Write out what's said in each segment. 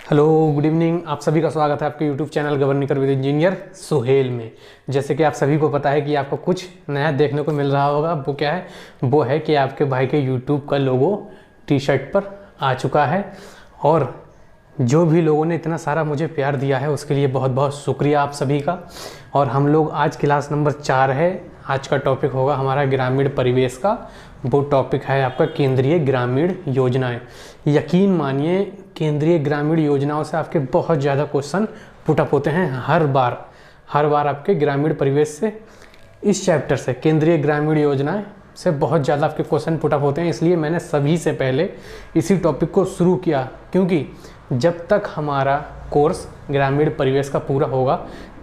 Hello, good evening. आप सभी का स्वागत है आपके YouTube channel governing with engineer Suhel में। जैसे कि आप सभी को पता है कि आपको कुछ नया देखने को मिल रहा होगा। वो क्या है? वो है कि आपके भाई के यूट्यूब का लोगो टी शर्ट पर आ चुका है। और जो भी लोगों ने इतना सारा मुझे प्यार दिया है उसके लिए बहुत बहुत शुक्रिया आप सभी का। और हम लोग आज क्लास नंबर 4 है। आज का टॉपिक होगा हमारा ग्रामीण परिवेश का। वो टॉपिक है आपका केंद्रीय ग्रामीण योजनाएं। यकीन मानिए, केंद्रीय ग्रामीण योजनाओं से आपके बहुत ज़्यादा क्वेश्चन पुटअप होते हैं हर बार आपके ग्रामीण परिवेश से, इस चैप्टर से केंद्रीय ग्रामीण योजनाएं से बहुत ज़्यादा आपके क्वेश्चन पुटअप होते हैं। इसलिए मैंने सभी से पहले इसी टॉपिक को शुरू किया, क्योंकि जब तक हमारा कोर्स ग्रामीण परिवेश का पूरा होगा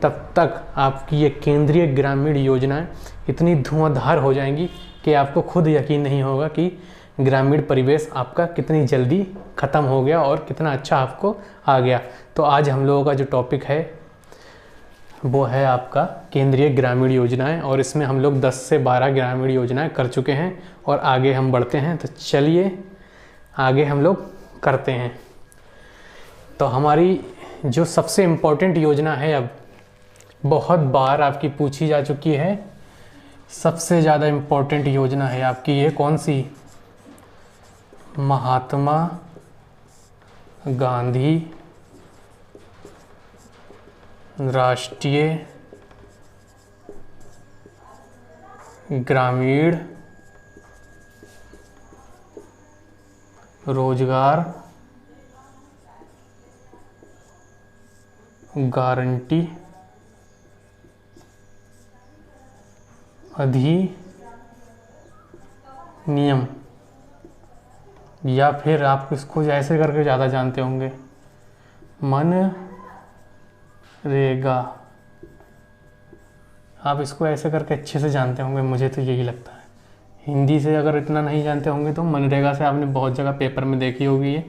तब तक आपकी ये केंद्रीय ग्रामीण योजनाएं इतनी धुआंधार हो जाएंगी कि आपको खुद यकीन नहीं होगा कि ग्रामीण परिवेश आपका कितनी जल्दी ख़त्म हो गया और कितना अच्छा आपको आ गया। तो आज हम लोगों का जो टॉपिक है वो है आपका केंद्रीय ग्रामीण योजनाएं, और इसमें हम लोग 10 से 12 ग्रामीण योजनाएं कर चुके हैं और आगे हम बढ़ते हैं। तो चलिए आगे हम लोग करते हैं। तो हमारी जो सबसे इम्पोर्टेंट योजना है, अब बहुत बार आपकी पूछी जा चुकी है, सबसे ज़्यादा इम्पोर्टेंट योजना है आपकी ये कौन सी? महात्मा गांधी राष्ट्रीय ग्रामीण रोजगार गारंटी अधिनियम, या फिर आप इसको ऐसे करके ज़्यादा जानते होंगे, मनरेगा। आप इसको ऐसे करके अच्छे से जानते होंगे, मुझे तो यही लगता है। हिंदी से अगर इतना नहीं जानते होंगे तो मनरेगा से आपने बहुत जगह पेपर में देखी होगी ये।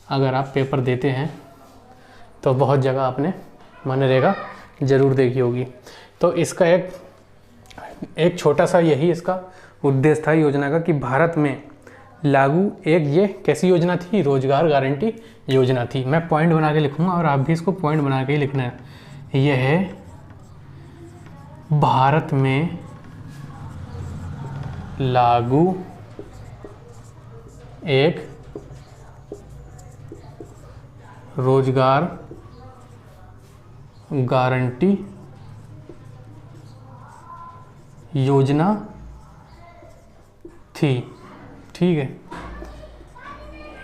अगर आप पेपर देते हैं तो बहुत जगह आपने मनरेगा ज़रूर देखी होगी। तो इसका एक छोटा सा यही इसका उद्देश्य था योजना का कि भारत में लागू एक ये कैसी योजना थी? रोजगार गारंटी योजना थी। मैं पॉइंट बना के लिखूंगा और आप भी इसको पॉइंट बना के ही लिखना है। यह है भारत में लागू एक रोजगार गारंटी योजना थी। ठीक है,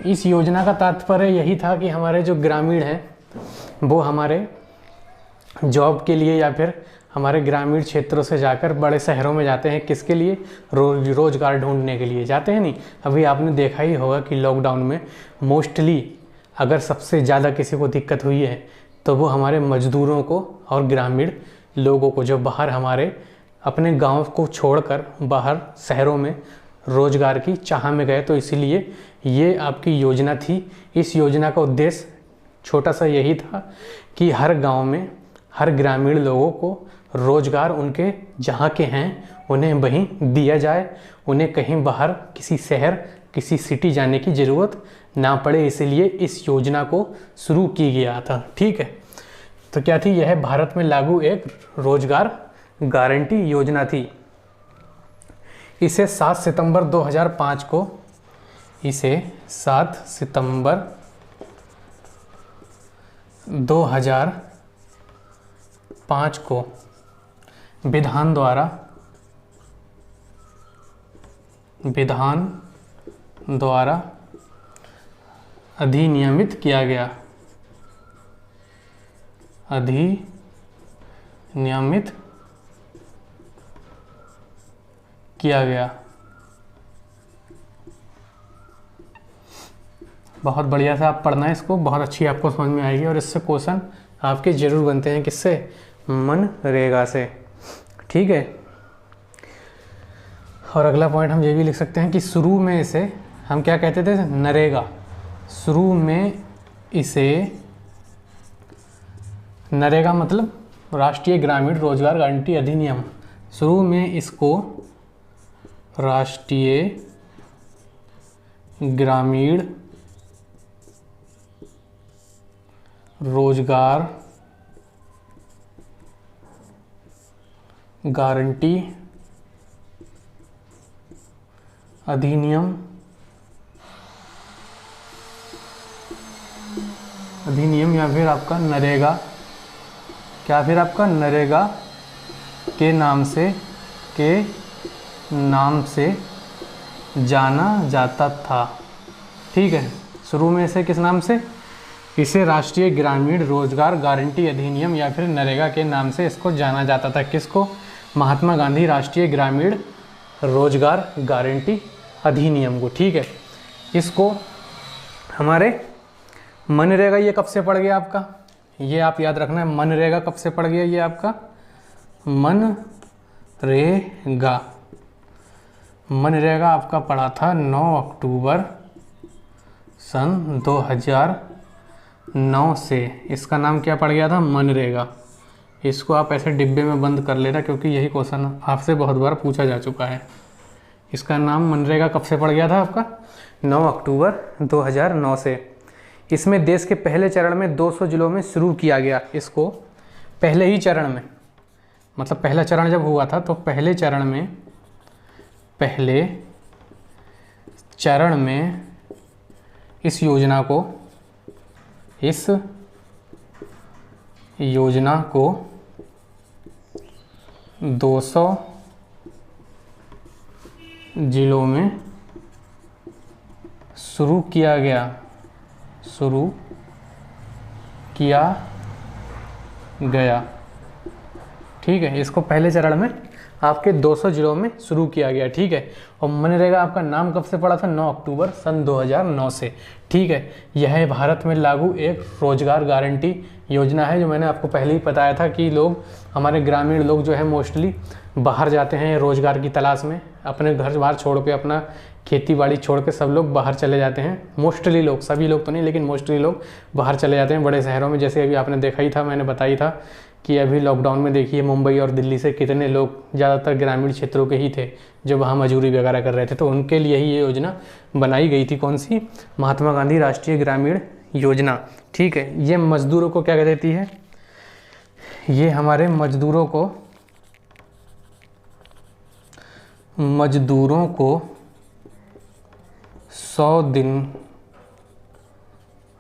इस योजना का तात्पर्य यही था कि हमारे जो ग्रामीण हैं वो हमारे जॉब के लिए या फिर हमारे ग्रामीण क्षेत्रों से जाकर बड़े शहरों में जाते हैं। किसके लिए? रोजगार ढूंढने के लिए जाते हैं। नहीं, अभी आपने देखा ही होगा कि लॉकडाउन में मोस्टली अगर सबसे ज़्यादा किसी को दिक्कत हुई है तो वो हमारे मजदूरों को और ग्रामीण लोगों को, जो बाहर हमारे अपने गांव को छोड़कर बाहर शहरों में रोजगार की चाह में गए। तो इसीलिए ये आपकी योजना थी। इस योजना का उद्देश्य छोटा सा यही था कि हर गांव में हर ग्रामीण लोगों को रोजगार उनके जहाँ के हैं उन्हें वहीं दिया जाए, उन्हें कहीं बाहर किसी शहर किसी सिटी जाने की ज़रूरत ना पड़े। इसीलिए इस योजना को शुरू की गया था। ठीक है, तो क्या थी? यह भारत में लागू एक रोजगार गारंटी योजना थी। इसे 7 सितंबर 2005 को, इसे 7 सितंबर 2005 को विधान द्वारा अधिनियमित किया गया। अधिनियमित किया गया। बहुत बढ़िया से आप पढ़ना है इसको, बहुत अच्छी आपको समझ में आएगी। और इससे क्वेश्चन आपके जरूर बनते हैं। किससे? मनरेगा से। ठीक है, और अगला पॉइंट हम ये भी लिख सकते हैं कि शुरू में इसे हम क्या कहते थे? नरेगा। शुरू में इसे नरेगा मतलब राष्ट्रीय ग्रामीण रोजगार गारंटी अधिनियम। शुरू में इसको राष्ट्रीय ग्रामीण रोजगार गारंटी अधिनियम या फिर आपका नरेगा, क्या फिर आपका नरेगा के नाम से जाना जाता था। ठीक है, शुरू में इसे किस नाम से, इसे राष्ट्रीय ग्रामीण रोजगार गारंटी अधिनियम या फिर नरेगा के नाम से इसको जाना जाता था। किसको? महात्मा गांधी राष्ट्रीय ग्रामीण रोजगार गारंटी अधिनियम को। ठीक है, इसको हमारे मनरेगा, ये कब से पड़ गया आपका, ये आप याद रखना है, मनरेगा कब से पड़ गया, ये आपका मनरेगा आपका पड़ा था 9 अक्टूबर सन 2009 से। इसका नाम क्या पड़ गया था? मनरेगा। इसको आप ऐसे डिब्बे में बंद कर लेना, क्योंकि यही क्वेश्चन आपसे बहुत बार पूछा जा चुका है। इसका नाम मनरेगा कब से पड़ गया था आपका? 9 अक्टूबर 2009 से। इसमें देश के पहले चरण में 200 जिलों में शुरू किया गया। इसको पहले ही चरण में, मतलब पहला चरण जब हुआ था तो पहले चरण में इस योजना को 200 जिलों में शुरू किया गया। ठीक है, इसको पहले चरण में आपके 200 जिलों में शुरू किया गया। ठीक है, और मनरेगा आपका नाम कब से पड़ा था? 9 अक्टूबर सन 2009 से। ठीक है, यह भारत में लागू एक रोजगार गारंटी योजना है, जो मैंने आपको पहले ही बताया था कि लोग, हमारे ग्रामीण लोग जो है मोस्टली बाहर जाते हैं रोजगार की तलाश में, अपने घर बाहर छोड़ के, अपना खेती बाड़ी छोड़ के सब लोग बाहर चले जाते हैं। मोस्टली लोग, सभी लोग तो नहीं, लेकिन मोस्टली लोग बाहर चले जाते हैं बड़े शहरों में। जैसे अभी आपने देखा ही था, मैंने बताई था कि अभी लॉकडाउन में देखिए मुंबई और दिल्ली से कितने लोग, ज़्यादातर ग्रामीण क्षेत्रों के ही थे, जो वहाँ मजदूरी वगैरह कर रहे थे। तो उनके लिए ही ये योजना बनाई गई थी। कौन सी? महात्मा गांधी राष्ट्रीय ग्रामीण योजना। ठीक है, ये मजदूरों को क्या कहती है? ये हमारे मजदूरों को 100 दिन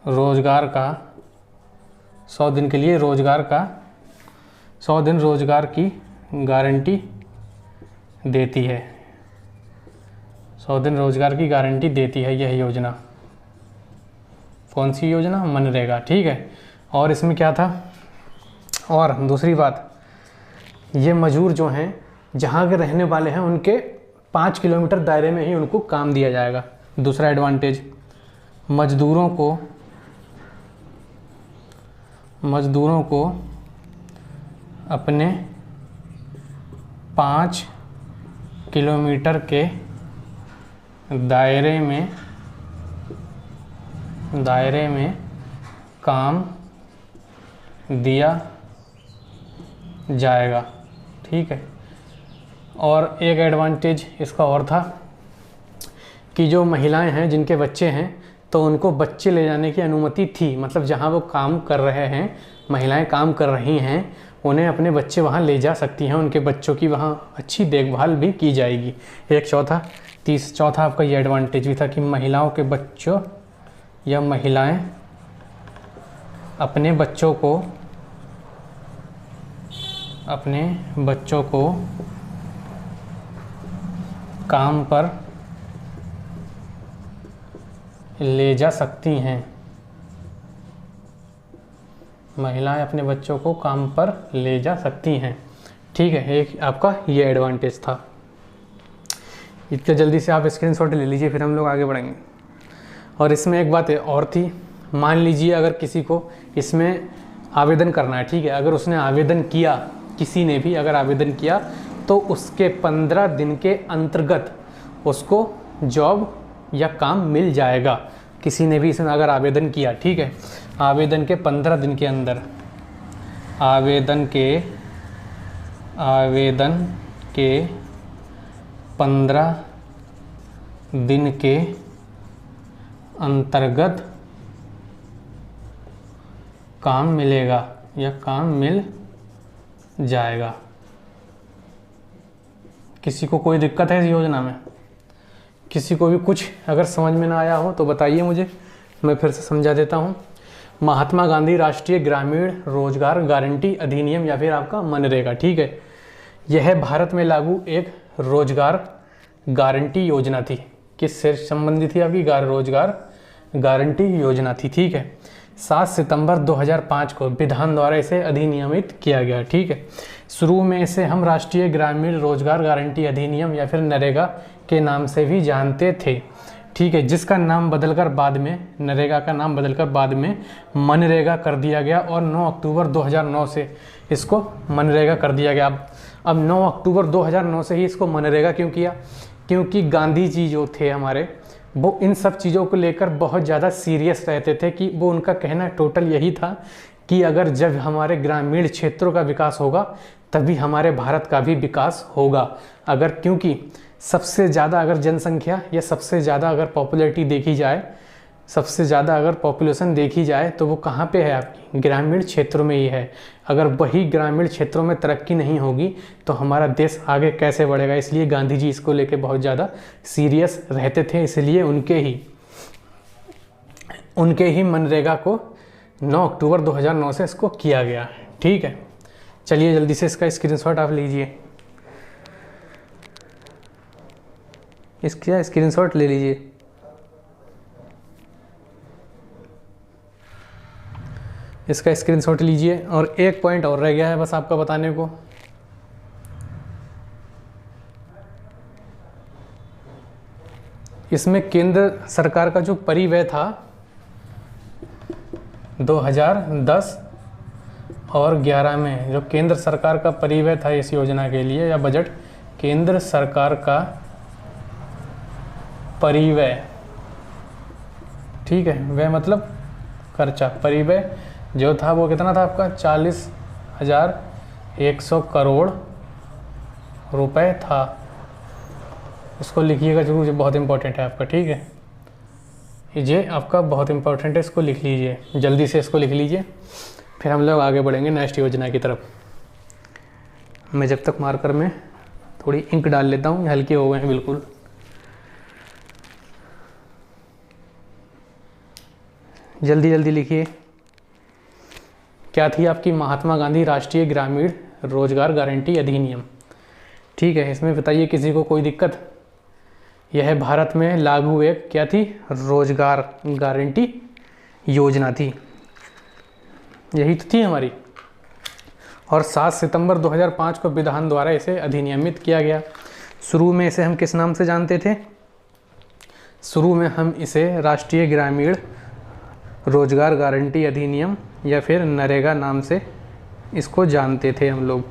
रोजगार का, 100 दिन के लिए रोजगार का, 100 दिन रोजगार की गारंटी देती है। 100 दिन रोजगार की गारंटी देती है यह योजना। कौन सी योजना? मनरेगा। ठीक है, और इसमें क्या था? और दूसरी बात, ये मजदूर जो हैं, जहाँ के रहने वाले हैं, उनके 5 किलोमीटर दायरे में ही उनको काम दिया जाएगा। दूसरा एडवांटेज, मजदूरों को अपने 5 किलोमीटर के दायरे में काम दिया जाएगा। ठीक है, और एक एडवांटेज इसका और था कि जो महिलाएं हैं, जिनके बच्चे हैं, तो उनको बच्चे ले जाने की अनुमति थी। मतलब जहां वो काम कर रहे हैं, महिलाएं काम कर रही हैं, उन्हें अपने बच्चे वहां ले जा सकती हैं, उनके बच्चों की वहां अच्छी देखभाल भी की जाएगी। एक चौथा आपका ये एडवांटेज भी था कि महिलाओं के बच्चों या महिलाएं अपने बच्चों को काम पर ले जा सकती हैं। महिलाएं अपने बच्चों को काम पर ले जा सकती हैं। ठीक है, एक आपका ये एडवांटेज था। इतना जल्दी से आप स्क्रीनशॉट ले लीजिए, फिर हम लोग आगे बढ़ेंगे। और इसमें एक बात और थी, मान लीजिए अगर किसी को इसमें आवेदन करना है, ठीक है, अगर उसने आवेदन किया, किसी ने भी अगर आवेदन किया, तो उसके 15 दिन के अंतर्गत उसको जॉब या काम मिल जाएगा। किसी ने भी इसमें अगर आवेदन किया, ठीक है, आवेदन के 15 दिन के अंदर, आवेदन के 15 दिन के अंतर्गत काम मिलेगा या काम मिल जाएगा। किसी को कोई दिक्कत है इस योजना में? किसी को भी कुछ अगर समझ में ना आया हो तो बताइए मुझे, मैं फिर से समझा देता हूँ। महात्मा गांधी राष्ट्रीय ग्रामीण रोजगार गारंटी अधिनियम या फिर आपका मनरेगा, ठीक है, यह भारत में लागू एक रोजगार गारंटी योजना थी। किससे संबंधित थी? आपकी रोजगार गारंटी योजना थी, ठीक है। 7 सितंबर 2005 को विधान द्वारा इसे अधिनियमित किया गया, ठीक है। शुरू में इसे हम राष्ट्रीय ग्रामीण रोजगार गारंटी अधिनियम या फिर नरेगा के नाम से भी जानते थे, ठीक है, जिसका नाम बदलकर बाद में, नरेगा का नाम बदलकर बाद में मनरेगा कर दिया गया और 9 अक्टूबर 2009 से इसको मनरेगा कर दिया गया। अब 9 अक्टूबर 2009 से ही इसको मनरेगा क्यों किया? क्योंकि गांधी जी जो थे हमारे, वो इन सब चीज़ों को लेकर बहुत ज़्यादा सीरियस रहते थे कि वो, उनका कहना टोटल यही था कि अगर जब हमारे ग्रामीण क्षेत्रों का विकास होगा तभी हमारे भारत का भी विकास होगा। अगर, क्योंकि सबसे ज़्यादा अगर जनसंख्या या सबसे ज़्यादा अगर पॉपुलैरिटी देखी जाए, सबसे ज़्यादा अगर पॉपुलेशन देखी जाए तो वो कहाँ पे है? आपकी ग्रामीण क्षेत्रों में ही है। अगर वही ग्रामीण क्षेत्रों में तरक्की नहीं होगी तो हमारा देश आगे कैसे बढ़ेगा? इसलिए गांधी जी इसको लेके बहुत ज़्यादा सीरियस रहते थे, इसलिए उनके ही मनरेगा को 9 अक्टूबर 2009 से इसको किया गया, ठीक है। चलिए जल्दी से इसका स्क्रीनशॉट आप लीजिए, इसका स्क्रीनशॉट ले लीजिए। इसका स्क्रीनशॉट लीजिए। और एक पॉइंट और रह गया है बस आपका बताने को। इसमें केंद्र सरकार का जो परिव्यय था 2010 और 11 में, जो केंद्र सरकार का परिव्यय था इस योजना के लिए, या बजट, केंद्र सरकार का परिव्यय, ठीक है, वह मतलब खर्चा, परिव्यय जो था वो कितना था आपका? 40,100 करोड़ रुपए था। इसको लिखिएगा जरूर, ये बहुत इंपॉर्टेंट है आपका, ठीक है, ये आपका बहुत इंपॉर्टेंट है, इसको लिख लीजिए, जल्दी से इसको लिख लीजिए। फिर हम लोग आगे बढ़ेंगे नेक्स्ट योजना की तरफ। मैं जब तक मार्कर में थोड़ी इंक डाल लेता हूँ, हल्के हो गए हैं बिल्कुल। जल्दी जल्दी लिखिए। क्या थी आपकी? महात्मा गांधी राष्ट्रीय ग्रामीण रोजगार गारंटी अधिनियम, ठीक है। इसमें बताइए किसी को कोई दिक्कत? यह भारत में लागू एक क्या थी? रोजगार गारंटी योजना थी, यही तो थी हमारी। और 7 सितंबर 2005 को विधान द्वारा इसे अधिनियमित किया गया। शुरू में इसे हम किस नाम से जानते थे? शुरू में हम इसे राष्ट्रीय ग्रामीण रोजगार गारंटी अधिनियम या फिर नरेगा नाम से इसको जानते थे हम लोग,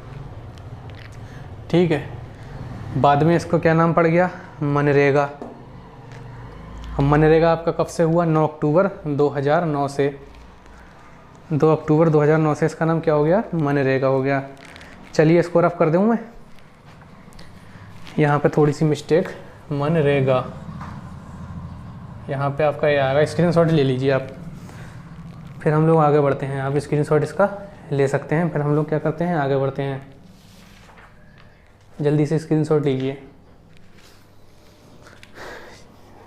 ठीक है। बाद में इसको क्या नाम पड़ गया? मनरेगा। अब मनरेगा आपका कब से हुआ? 9 अक्टूबर 2009 से। 2 अक्टूबर 2009 से इसका नाम क्या हो गया? मनरेगा हो गया। चलिए इसको रफ कर दूँ मैं, यहाँ पे थोड़ी सी मिस्टेक, मनरेगा, यहाँ पे आपका ये आएगा, स्क्रीनशॉट ले लीजिए आप। फिर हम लोग आगे बढ़ते हैं, आप स्क्रीनशॉट इसका ले सकते हैं। फिर हम लोग क्या करते हैं? आगे बढ़ते हैं। जल्दी से स्क्रीनशॉट लीजिए,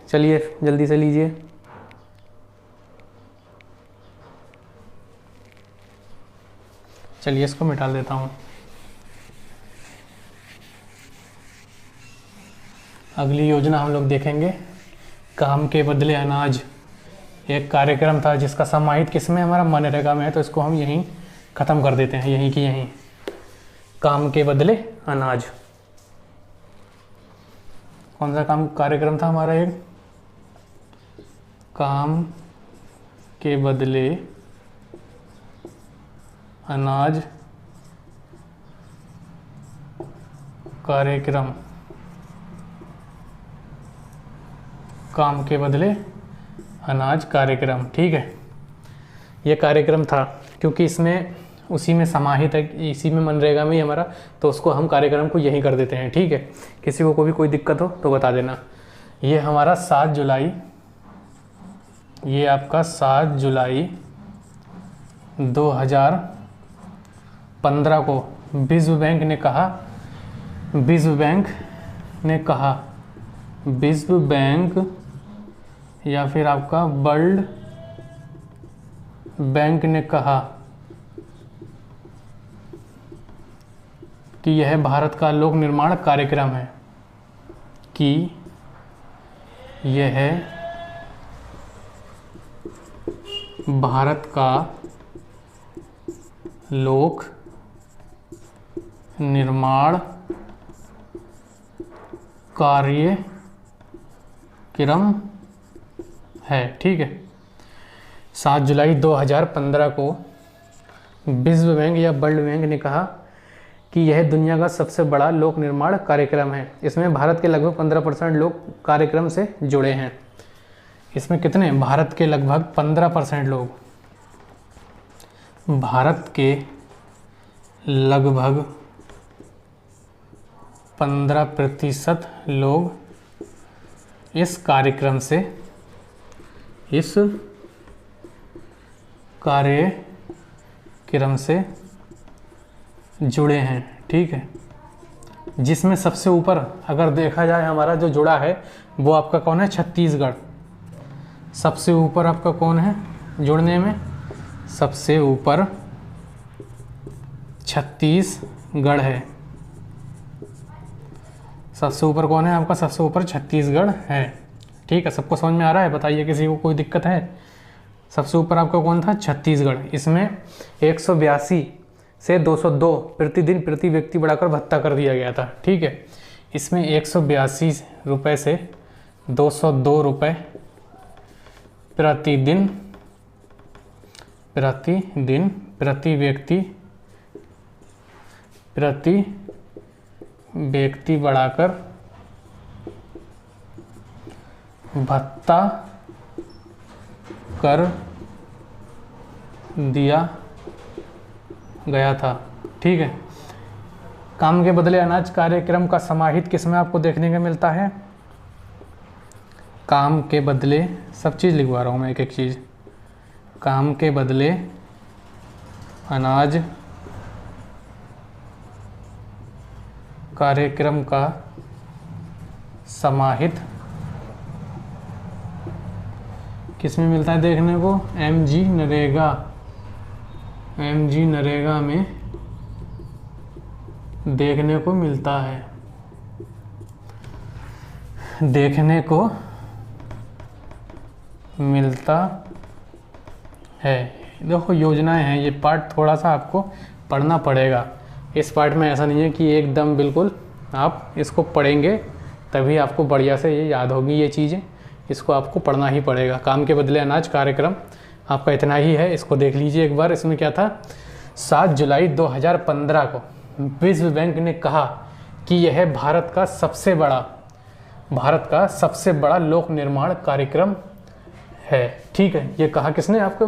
चलिए जल्दी से लीजिए। चलिए इसको मिटा देता हूँ। अगली योजना हम लोग देखेंगे, काम के बदले अनाज। एक कार्यक्रम था जिसका समाहित किसमें? हमारा मनरेगा में है, तो इसको हम यहीं ख़त्म कर देते हैं, यहीं की यहीं। काम के बदले अनाज, कौन सा काम कार्यक्रम था हमारा? एक काम के बदले अनाज कार्यक्रम, काम के बदले अनाज कार्यक्रम, ठीक है। ये कार्यक्रम था क्योंकि इसमें उसी में समाहित है, इसी में मनरेगा में ही हमारा, तो उसको हम कार्यक्रम को यही कर देते हैं, ठीक है। किसी को भी कोई दिक्कत हो तो बता देना। ये हमारा 7 जुलाई, ये आपका 7 जुलाई 2015 को विश्व बैंक ने कहा, विश्व बैंक या फिर आपका वर्ल्ड बैंक ने कहा कि यह भारत का लोक निर्माण कार्यक्रम है, कि यह भारत का लोक निर्माण कार्यक्रम है। ठीक है, 7 जुलाई 2015 को विश्व बैंक या वर्ल्ड बैंक ने कहा कि यह दुनिया का सबसे बड़ा लोक निर्माण कार्यक्रम है। इसमें भारत के लगभग 15% लोग कार्यक्रम से जुड़े हैं। इसमें कितने? भारत के लगभग 15% लोग, भारत के लगभग 15% लोग इस कार्यक्रम से जुड़े हैं। ठीक है, जिसमें सबसे ऊपर अगर देखा जाए हमारा जो जुड़ा है वो आपका कौन है? छत्तीसगढ़। सबसे ऊपर आपका कौन है जुड़ने में? सबसे ऊपर छत्तीसगढ़ है। सबसे ऊपर कौन है आपका? सबसे ऊपर छत्तीसगढ़ है। ठीक है, सबको समझ में आ रहा है? बताइए किसी को कोई दिक्कत है? सबसे ऊपर आपका कौन था? छत्तीसगढ़। इसमें 182 से 202 प्रतिदिन प्रति व्यक्ति बढ़ाकर भत्ता कर दिया गया था। ठीक है, इसमें 182 रुपये से 202 रुपये प्रतिदिन प्रति व्यक्ति बढ़ाकर भत्ता कर दिया गया था। ठीक है, काम के बदले अनाज कार्यक्रम का समाहित किसमें आपको देखने को मिलता है? काम के बदले, सब चीज़ लिखवा रहा हूँ मैं एक एक चीज़। काम के बदले अनाज कार्यक्रम का समाहित किसमें मिलता है देखने को? एमजी नरेगा में देखने को मिलता है। देखने को मिलता है। देखो योजनाएं हैं, ये पार्ट थोड़ा सा आपको पढ़ना पड़ेगा। इस पार्ट में ऐसा नहीं है कि एकदम बिल्कुल आप इसको पढ़ेंगे तभी आपको बढ़िया से ये याद होगी ये चीज़ें। इसको आपको पढ़ना ही पड़ेगा। काम के बदले अनाज कार्यक्रम आपका इतना ही है, इसको देख लीजिए एक बार। इसमें क्या था? 7 जुलाई 2015 को विश्व बैंक ने कहा कि यह भारत का सबसे बड़ा लोक निर्माण कार्यक्रम है। ठीक है, ये कहा किसने आपको?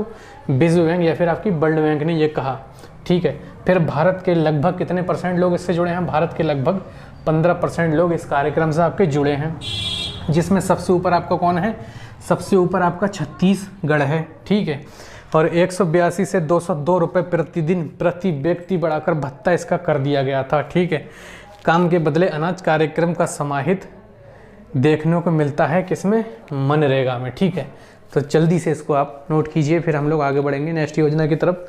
विश्व बैंक या फिर आपकी वर्ल्ड बैंक ने ये कहा। ठीक है, फिर भारत के लगभग कितने % लोग इससे जुड़े हैं? भारत के लगभग 15% लोग इस कार्यक्रम से आपके जुड़े हैं, जिसमें सबसे ऊपर आपका कौन है? सबसे ऊपर आपका छत्तीसगढ़ है। ठीक है, और 182 से 202 रुपये प्रतिदिन प्रति व्यक्ति बढ़ाकर भत्ता इसका कर दिया गया था। ठीक है, काम के बदले अनाज कार्यक्रम का समाहित देखने को मिलता है किसमें? मनरेगा में। ठीक है, तो जल्दी से इसको आप नोट कीजिए, फिर हम लोग आगे बढ़ेंगे नेक्स्ट योजना की तरफ।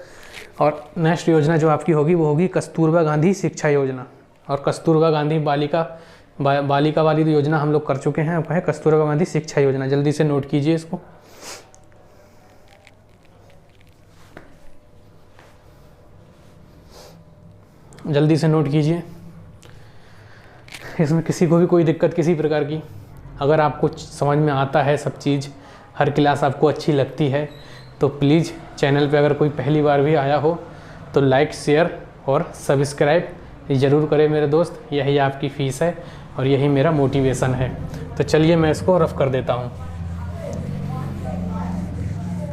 और नेक्स्ट योजना जो आपकी होगी वो होगी कस्तूरबा गांधी शिक्षा योजना। और कस्तूरबा गांधी बालिका वाली योजना हम लोग कर चुके हैं, अब है कस्तूरबा गांधी शिक्षा योजना। जल्दी से नोट कीजिए इसको। जल्दी से नोट कीजिए। इसमें किसी को भी कोई दिक्कत किसी प्रकार की, अगर आपको समझ में आता है सब चीज़, हर क्लास आपको अच्छी लगती है, तो प्लीज़ चैनल पे अगर कोई पहली बार भी आया हो तो लाइक, शेयर और सब्सक्राइब ज़रूर करें मेरे दोस्त। यही आपकी फ़ीस है और यही मेरा मोटिवेशन है। तो चलिए मैं इसको रफ कर देता हूँ।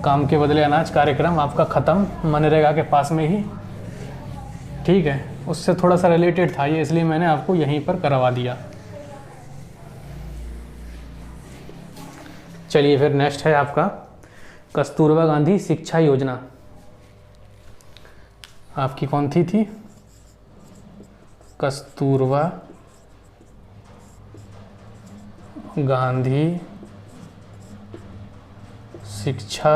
काम के बदले अनाज कार्यक्रम आपका ख़त्म, मनरेगा के पास में ही। ठीक है, उससे थोड़ा सा रिलेटेड था ये, इसलिए मैंने आपको यहीं पर करवा दिया। चलिए फिर नेक्स्ट है आपका कस्तूरबा गांधी शिक्षा योजना। आपकी कौन थी कस्तूरबा गांधी शिक्षा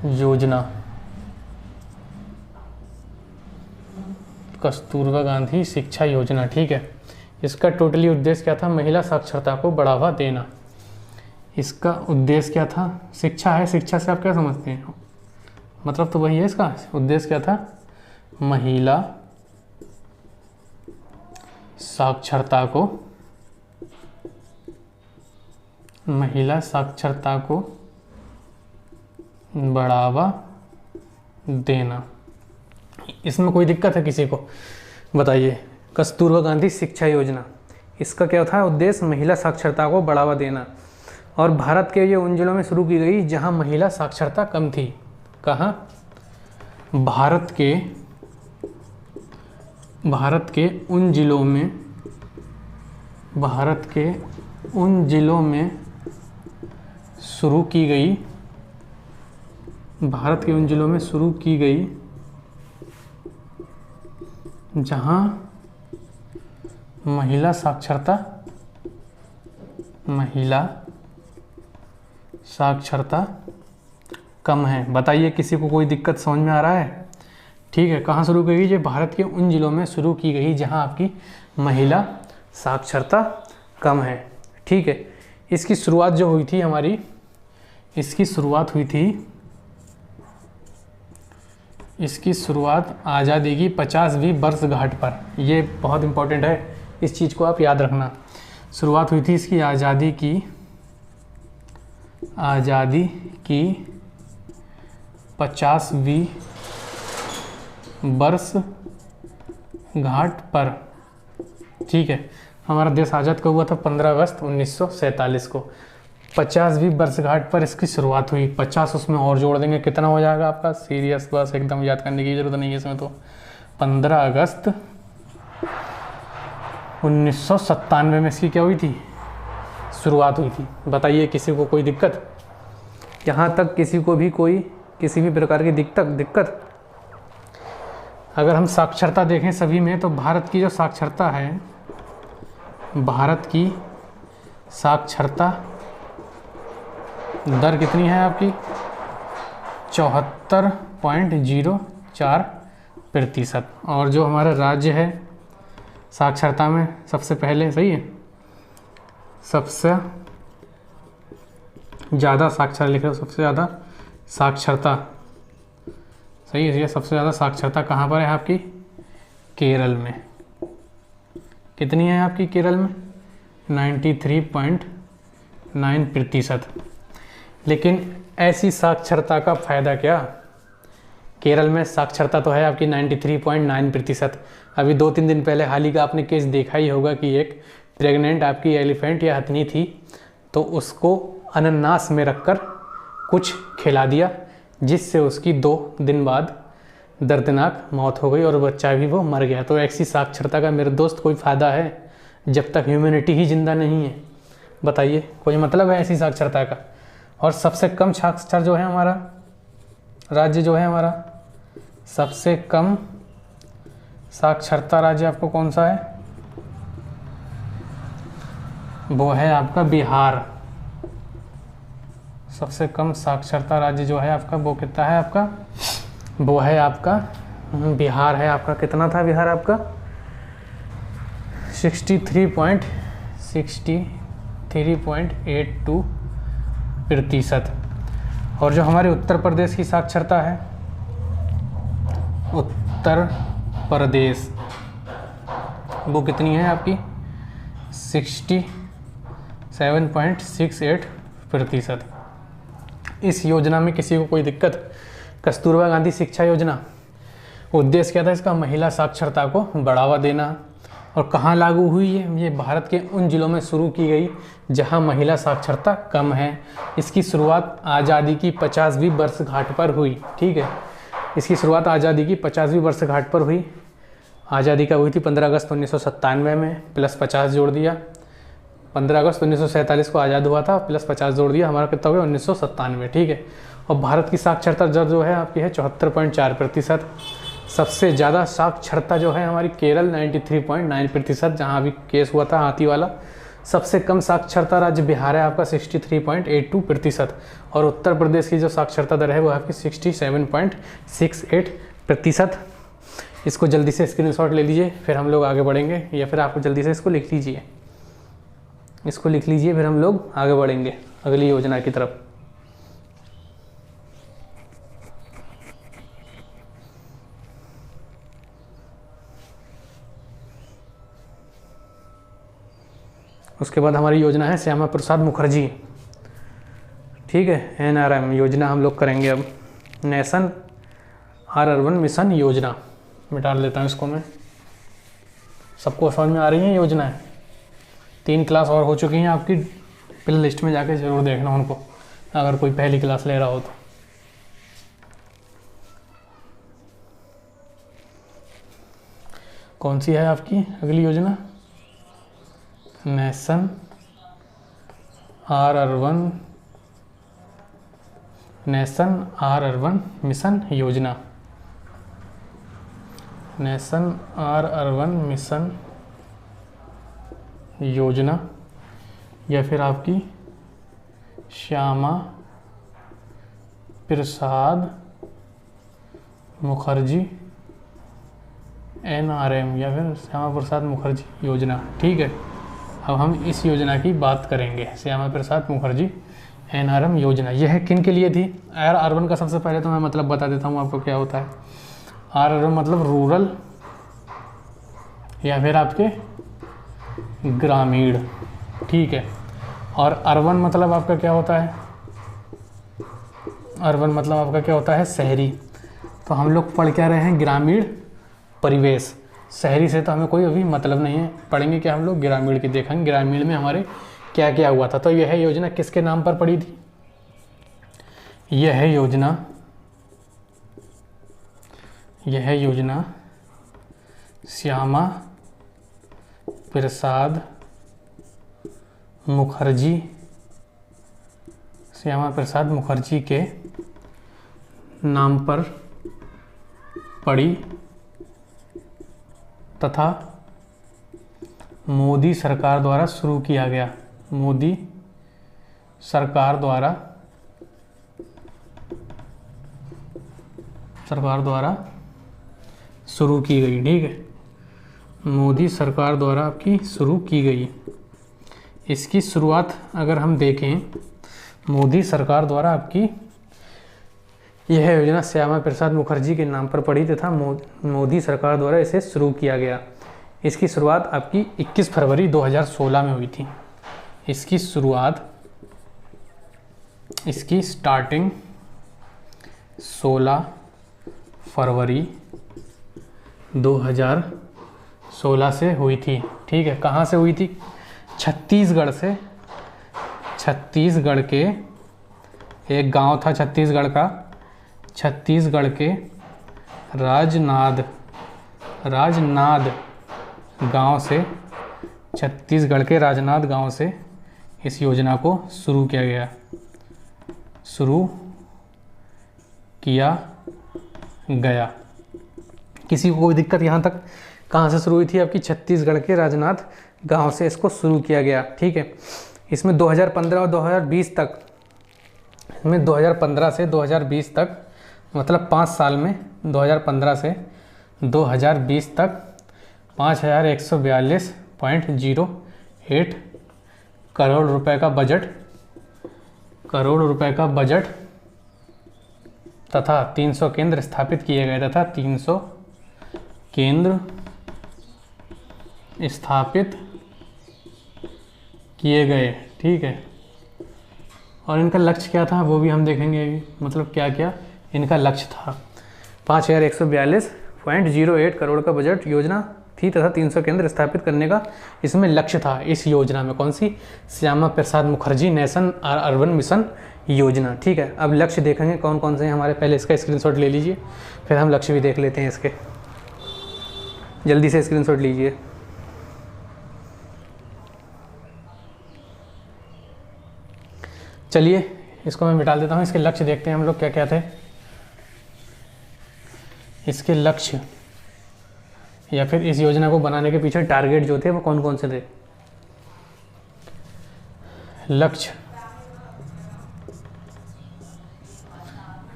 योजना। कस्तूरबा गांधी शिक्षा योजना, ठीक है। इसका टोटली उद्देश्य क्या था? महिला साक्षरता को बढ़ावा देना। इसका उद्देश्य क्या था? शिक्षा है, शिक्षा से आप क्या समझते हैं? मतलब तो वही है इसका उद्देश्य क्या था? महिला साक्षरता को बढ़ावा देना। इसमें कोई दिक्कत है किसी को? बताइए। कस्तूरबा गांधी शिक्षा योजना, इसका क्या था उद्देश्य? महिला साक्षरता को बढ़ावा देना। और भारत के ये उन जिलों में शुरू की गई जहां महिला साक्षरता कम थी। कहाँ? भारत के उन जिलों में शुरू की गई जहां महिला साक्षरता कम है। बताइए किसी को कोई दिक्कत समझ में आ रहा है? ठीक है। कहाँ शुरू की गई? ये भारत के उन जिलों में शुरू की गई जहां आपकी महिला साक्षरता कम है, ठीक है। इसकी शुरुआत जो हुई थी हमारी, इसकी शुरुआत आज़ादी की 50वीं वर्षगांठ पर। ये बहुत इंपॉर्टेंट है, इस चीज़ को आप याद रखना। शुरुआत हुई थी इसकी आज़ादी की 50वीं वर्षगांठ पर, ठीक है। हमारा देश आज़ाद कब हुआ था? 15 अगस्त 1947 को। 50वीं वर्षगांठ पर इसकी शुरुआत हुई। 50 उसमें और जोड़ देंगे, कितना हो जाएगा आपका? सीरियस, बस एकदम याद करने की ज़रूरत नहीं है इसमें तो। 15 अगस्त 1997 में इसकी क्या हुई थी? शुरुआत हुई थी। बताइए किसी को कोई दिक्कत? यहाँ तक किसी को भी कोई किसी भी प्रकार की दिक्कत? अगर हम साक्षरता देखें सभी में, तो भारत की जो साक्षरता है, भारत की साक्षरता दर कितनी है आपकी? 74.04%। और जो हमारा राज्य है साक्षरता में सबसे पहले, सही है, सबसे ज़्यादा साक्षर लिख रहे हो, सबसे ज़्यादा साक्षरता, सही है। ये सबसे ज़्यादा साक्षरता कहाँ पर है आपकी? केरल में। कितनी है आपकी केरल में? 93.9%। लेकिन ऐसी साक्षरता का फ़ायदा क्या? केरल में साक्षरता तो है आपकी 93.9%। अभी 2-3 दिन पहले हाल ही का आपने केस देखा ही होगा कि एक प्रेग्नेंट आपकी एलिफेंट या हथनी थी, तो उसको अनानास में रखकर कुछ खिला दिया, जिससे उसकी 2 दिन बाद दर्दनाक मौत हो गई और बच्चा भी वो मर गया। तो ऐसी साक्षरता का मेरे दोस्त कोई फ़ायदा है जब तक ह्यूमैनिटी ही जिंदा नहीं है? बताइए, कोई मतलब है ऐसी साक्षरता का? और सबसे कम साक्षर जो है हमारा राज्य, जो है हमारा सबसे कम साक्षरता राज्य आपको कौन सा है? वो है आपका बिहार। सबसे कम साक्षरता राज्य जो है आपका, वो कितना है आपका? वो है आपका बिहार है आपका। कितना था बिहार आपका? 63.82%। और जो हमारे उत्तर प्रदेश की साक्षरता है, उत्तर प्रदेश, वो कितनी है आपकी? 67.68%। इस योजना में किसी को कोई दिक्कत? कस्तूरबा गांधी शिक्षा योजना, उद्देश्य क्या था इसका? महिला साक्षरता को बढ़ावा देना। और कहाँ लागू हुई है? ये भारत के उन जिलों में शुरू की गई जहाँ महिला साक्षरता कम है। इसकी शुरुआत आज़ादी की 50वीं वर्षगांठ पर हुई, ठीक है। इसकी शुरुआत आज़ादी की 50वीं वर्षगांठ पर हुई। आज़ादी का हुई थी 15 अगस्त 1997 में, प्लस 50 जोड़ दिया। 15 अगस्त 1947 को आज़ाद हुआ था, प्लस 50 जोड़ दिया, हमारा कितना हो गया? 1997, ठीक है। और भारत की साक्षरता दर जो है आपकी है 74.4%। सबसे ज़्यादा साक्षरता जो है हमारी केरल 93.9%, जहाँ अभी केस हुआ था हाथी वाला। सबसे कम साक्षरता राज्य बिहार है आपका 63.82%। और उत्तर प्रदेश की जो साक्षरता दर है वो आपकी 67.68%। इसको जल्दी से स्क्रीनशॉट ले लीजिए, फिर हम लोग आगे बढ़ेंगे, या फिर आप जल्दी से इसको लिख लीजिए, इसको लिख लीजिए, फिर हम लोग आगे बढ़ेंगे अगली योजना की तरफ। उसके बाद हमारी योजना है श्यामा प्रसाद मुखर्जी, ठीक है, NRM योजना हम लोग करेंगे अब। नेशन अर्बन मिशन योजना, मैं डाल देता हूँ इसको मैं। सबको समझ में आ रही है योजना है। 3 क्लास और हो चुकी हैं आपकी, प्ले लिस्ट में जाके ज़रूर देखना उनको, अगर कोई पहली क्लास ले रहा हो तो। कौन सी है आपकी अगली योजना? नेशन अर्बन मिशन योजना, नेशन अर्बन मिशन योजना, या फिर आपकी श्यामा प्रसाद मुखर्जी NRM, या फिर श्यामा प्रसाद मुखर्जी योजना, ठीक है। अब हम इस योजना की बात करेंगे, श्यामा प्रसाद मुखर्जी NRM योजना। यह किन के लिए थी? अर्बन का सबसे पहले तो मैं मतलब बता देता हूँ आपको क्या होता है। अर्बन मतलब रूरल या फिर आपके ग्रामीण, ठीक है। और अर्बन मतलब आपका क्या होता है? अर्बन मतलब आपका क्या होता है? शहरी। तो हम लोग पढ़ क्या रहे हैं? ग्रामीण परिवेश। शहरी से तो हमें कोई अभी मतलब नहीं है, पढ़ेंगे क्या हम लोग? ग्रामीण की देखेंगे, ग्रामीण में हमारे क्या क्या हुआ था। तो यह योजना किसके नाम पर पड़ी थी? यह योजना श्यामा प्रसाद मुखर्जी के नाम पर पड़ी तथा मोदी सरकार द्वारा शुरू किया गया। मोदी सरकार द्वारा शुरू की गई, ठीक है। मोदी सरकार द्वारा आपकी शुरू की गई। इसकी शुरुआत अगर हम देखें, मोदी सरकार द्वारा आपकी यह योजना श्यामा प्रसाद मुखर्जी के नाम पर पड़ी तथा मोदी सरकार द्वारा इसे शुरू किया गया। इसकी शुरुआत आपकी 21 फरवरी 2016 में हुई थी। इसकी स्टार्टिंग 16 फरवरी 2016 से हुई थी, ठीक है। कहाँ से हुई थी? छत्तीसगढ़ से। छत्तीसगढ़ के एक गांव था छत्तीसगढ़ का, छत्तीसगढ़ के राजनांद गांव से, छत्तीसगढ़ के राजनांद गांव से इस योजना को शुरू किया गया। किसी को कोई दिक्कत यहाँ तक? कहाँ से शुरू हुई थी? आपकी छत्तीसगढ़ के राजनांद गांव से इसको शुरू किया गया, ठीक है। इसमें 2015 और 2020 तक, इसमें 2015 से 2020 तक, मतलब 5 साल में 2015 से 2020 तक 5142.08 करोड़ रुपए का बजट तथा 300 केंद्र स्थापित किए गए, तथा 300 केंद्र स्थापित किए गए, ठीक है। और इनका लक्ष्य क्या था वो भी हम देखेंगे अभी, मतलब क्या क्या इनका लक्ष्य था। 5142.08 करोड़ का बजट योजना थी तथा 300 केंद्र स्थापित करने का इसमें लक्ष्य था। इस योजना में कौन सी? Shyama Prasad Mukherjee nation urban mission योजना, ठीक है। अब लक्ष्य देखेंगे कौन कौन से हैं हमारे। पहले इसका स्क्रीनशॉट ले लीजिए, फिर हम लक्ष्य भी देख लेते हैं इसके। जल्दी से स्क्रीनशॉट लीजिए। चलिए इसको मैं मिटा देता हूँ। इसके लक्ष्य देखते हैं हम लोग क्या क्या थे। इसके लक्ष्य या फिर इस योजना को बनाने के पीछे टारगेट जो थे वो कौन कौन से थे। लक्ष्य,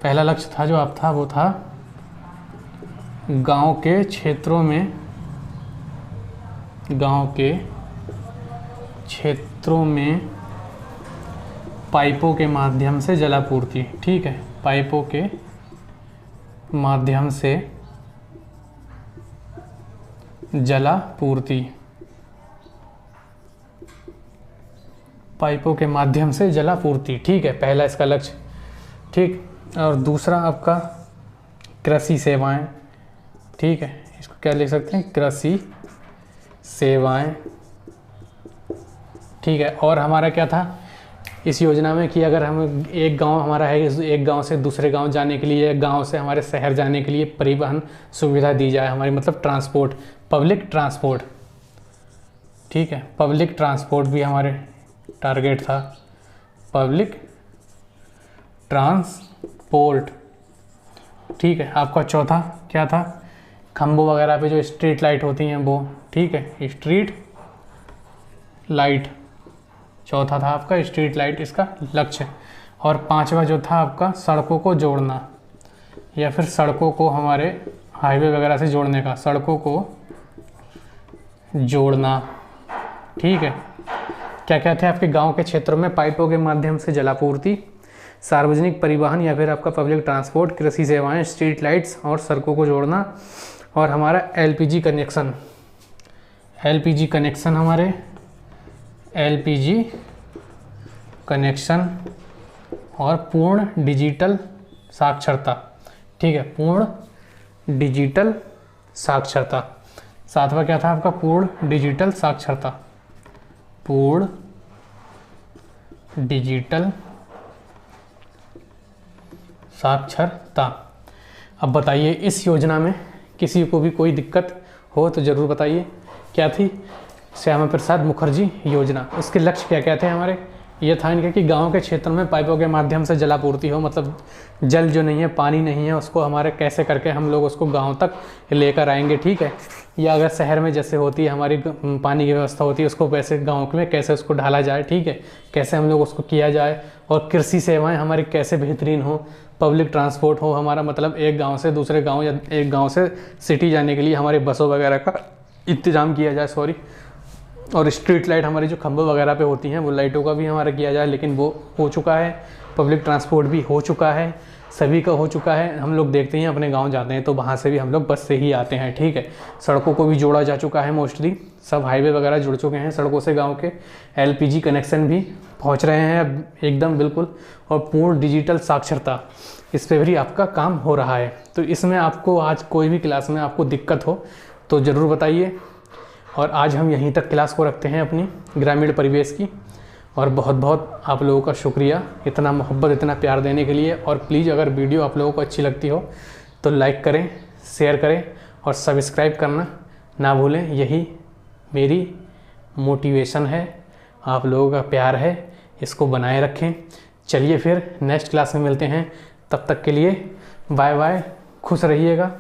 पहला लक्ष्य था जो आप था वो था गांव के क्षेत्रों में पाइपों के माध्यम से जलापूर्ति। ठीक है, पाइपों के माध्यम से जलापूर्ति, पाइपों के माध्यम से जलापूर्ति। ठीक है, पहला इसका लक्ष्य। ठीक, और दूसरा आपका कृषि सेवाएं। ठीक है, इसको क्या लिख सकते हैं, कृषि सेवाएं। ठीक है, और हमारा क्या था इस योजना में कि अगर हम एक गांव हमारा है, एक गांव से दूसरे गांव जाने के लिए, गांव से हमारे शहर जाने के लिए परिवहन सुविधा दी जाए, हमारी मतलब ट्रांसपोर्ट, पब्लिक ट्रांसपोर्ट। ठीक है, पब्लिक ट्रांसपोर्ट भी हमारे टारगेट था, पब्लिक ट्रांसपोर्ट। ठीक है, आपका चौथा क्या था, खंभों वगैरह पे जो स्ट्रीट लाइट होती हैं वो। ठीक है, स्ट्रीट लाइट, चौथा था आपका स्ट्रीट लाइट इसका लक्ष्य। और पांचवा जो था आपका सड़कों को जोड़ना, या फिर सड़कों को हमारे हाईवे वगैरह से जोड़ने का, सड़कों को जोड़ना। ठीक है, क्या क्या थे आपके गांव के क्षेत्रों में पाइपों के माध्यम से जलापूर्ति, सार्वजनिक परिवहन या फिर आपका पब्लिक ट्रांसपोर्ट, कृषि सेवाएं, स्ट्रीट लाइट्स और सड़कों को जोड़ना, और हमारा एलपीजी कनेक्शन। एलपीजी कनेक्शन हमारे एलपीजी कनेक्शन और पूर्ण डिजिटल साक्षरता। ठीक है, पूर्ण डिजिटल साक्षरता। सातवां क्या था आपका, पूर्ण डिजिटल साक्षरता, पूर्ण डिजिटल साक्षरता। अब बताइए इस योजना में किसी को भी कोई दिक्कत हो तो ज़रूर बताइए। क्या थी, श्यामा प्रसाद मुखर्जी योजना। उसके लक्ष्य क्या क्या थे हमारे, ये था इनके कि गांव के क्षेत्रों में पाइपों के माध्यम से जलापूर्ति हो, मतलब जल जो नहीं है, पानी नहीं है, उसको हमारे कैसे करके हम लोग उसको गांव तक लेकर आएंगे। ठीक है, या अगर शहर में जैसे होती है हमारी पानी की व्यवस्था होती है, उसको वैसे गांव में कैसे उसको ढाला जाए। ठीक है, कैसे हम लोग उसको किया जाए, और कृषि सेवाएं हमारी कैसे बेहतरीन हो, पब्लिक ट्रांसपोर्ट हो हमारा, मतलब एक गांव से दूसरे गांव या एक गांव से सिटी जाने के लिए हमारे बसों वगैरह का इंतजाम किया जाए। और स्ट्रीट लाइट हमारी जो खंभों वगैरह पे होती हैं वो लाइटों का भी हमारा किया जाए, लेकिन वो हो चुका है। पब्लिक ट्रांसपोर्ट भी हो चुका है, सभी का हो चुका है। हम लोग देखते हैं अपने गांव जाते हैं तो वहाँ से भी हम लोग बस से ही आते हैं। ठीक है, सड़कों को भी जोड़ा जा चुका है, मोस्टली सब हाईवे वगैरह जुड़ चुके हैं सड़कों से गाँव के। एलपीजी कनेक्शन भी पहुँच रहे हैं अब एकदम बिल्कुल। और पूर्ण डिजिटल साक्षरता, इस पर भी आपका काम हो रहा है। तो इसमें आपको आज कोई भी क्लास में आपको दिक्कत हो तो ज़रूर बताइए। और आज हम यहीं तक क्लास को रखते हैं अपनी ग्रामीण परिवेश की। और बहुत बहुत आप लोगों का शुक्रिया इतना मोहब्बत, इतना प्यार देने के लिए। और प्लीज़ अगर वीडियो आप लोगों को अच्छी लगती हो तो लाइक करें, शेयर करें और सब्सक्राइब करना ना भूलें। यही मेरी मोटिवेशन है, आप लोगों का प्यार है, इसको बनाए रखें। चलिए फिर नेक्स्ट क्लास में मिलते हैं, तब तक के लिए बाय बाय, खुश रहिएगा।